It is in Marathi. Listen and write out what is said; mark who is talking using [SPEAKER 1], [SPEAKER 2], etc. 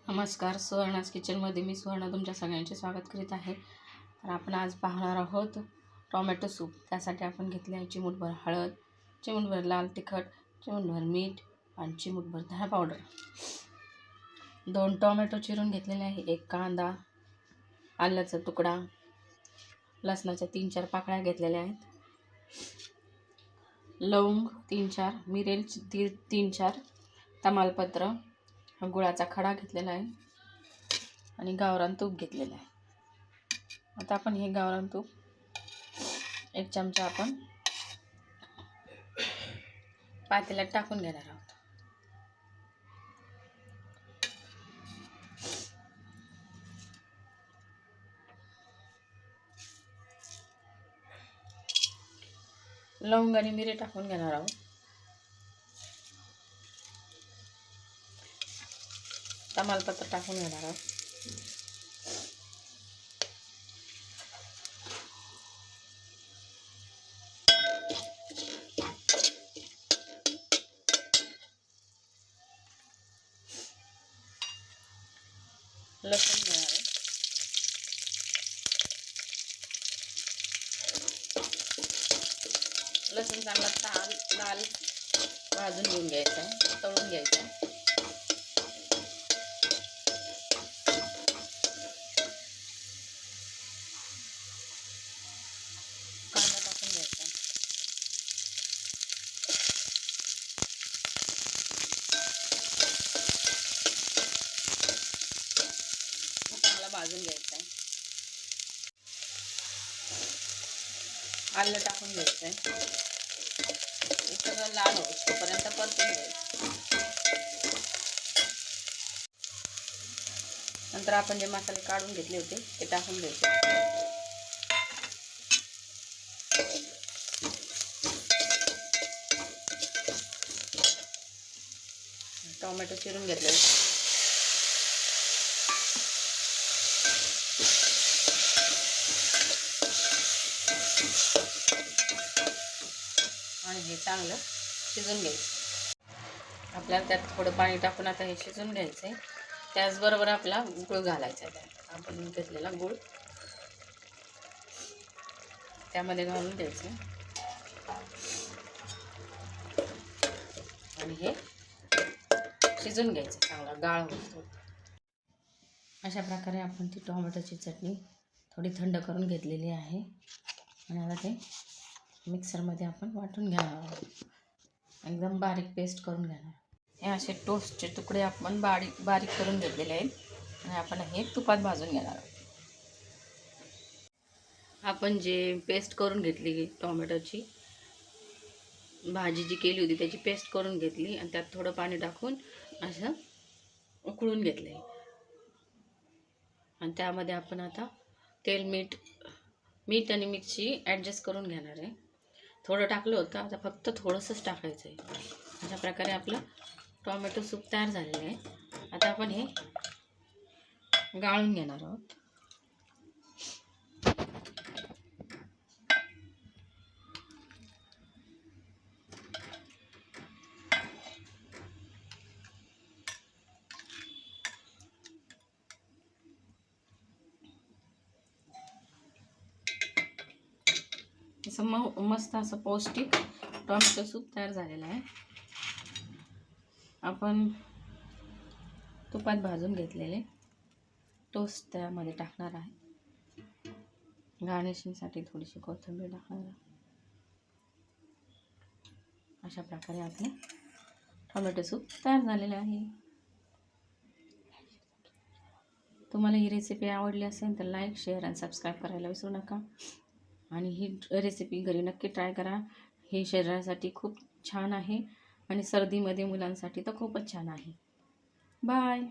[SPEAKER 1] नमस्कार, सुवर्णाज किचनमध्ये मी सुवर्णा तुमच्या सगळ्यांचे स्वागत करीत आहे. तर आपण आज पाहणार आहोत टोमॅटो सूप. त्यासाठी आपण घेतले आहे चिमूटभर हळद, चिमूटभर लाल तिखट, चिमूटभर मीठ आणि चिमूटभर धना पावडर. 2 टोमॅटो चिरून घेतलेले आहे, 1 कांदा, आल्याचा तुकडा, लसणाच्या 3-4 पाकळ्या घेतलेल्या आहेत, लवंग 3-4, मिरेल 3-4, तमालपत्र, गुळाचा खडा घेतलेला आहे आणि गावरान तूप घेतलेलं आहे. आता आपण हे गावरान तूप 1 चमचा आपण पातेल्यात टाकून घेणार आहोत. लवंग आणि मिरे टाकून घेणार आहोत. तमालपत्र टाकून घेणार आहोत. लसूण घेणार आहे. लसूण चांगला लाल भाजून घेऊन घ्यायचा आहे, तळून घ्यायचा आहे. कांदा टाकून घ्यायचा. चांगला भाजून घ्यायचा आहे. आलं टाकून घ्यायचं आहे. सगळं लाल होईपर्यंत परतून घ्यायचं. नंतर आपण जे मसाले काढून घेतले होते ते टाकून द्यायचे. टोमॅटो चिरून घेतले आणि हे चांगलं शिजून घ्यायचं. आपल्याला त्यात थोडं पाणी टाकून आता हे शिजून घ्यायचं आहे. त्याचबरोबर आपला गूळ घालायचा आहे. त्यात आपण घेतलेला गूळ त्यामध्ये घालून द्यायचं आणि हे शिजून घ्यायचं. चांगला गाळ होतो. अशा प्रकारे आपण ती टोमॅटोची चटणी थोडी थंड करून घेतलेली आहे आणि आता ते मिक्सरमध्ये आपण वाटून घेणार आहोत. एकदम बारीक पेस्ट करून घेणार. हे असे टोस्टचे तुकडे आपण बारीक करून घेतलेले आहेत आणि आपण हे तुपात भाजून घेणार आहोत. आपण जे पेस्ट करून घेतली टोमॅटोची भाजी जी केली होती त्याची पेस्ट करून घेतली आणि त्यात थोडं पाणी टाकून असं उकळून घेतले आणि त्यामध्ये आपण आता तेल, मीठ आणि मिरची ॲडजस्ट करून घेणार आहे. थोडं टाकलं होतं, आता फक्त थोडंसंच टाकायचं आहे. अशा प्रकारे आपलं टोमॅटो सूप तयार झालेलं आहे. आता आपण हे गाळून घेणार आहोत. असं मस्त असं पौष्टिक टोमॅटो सूप तयार झालेलं आहे. आपण तुपात भाजून घेतलेले टोस्ट त्यामध्ये टाकणार आहे. गार्निशिंगसाठी थोडीशी कोथिंबीर टाकणार आहे. अशा प्रकारे आपले टोमॅटो सूप तयार झालेले आहे. तुम्हाला ही रेसिपी आवडली असेल तर लाईक, शेअर आणि सबस्क्राईब करायला विसरू नका. आणि ही रेसिपी घरी नक्की ट्राय करा. ही शरीरासाठी खूप छान आहे आणि सर्दीमध्ये मुलांसाठी तर खूपच छान आहे. बाय.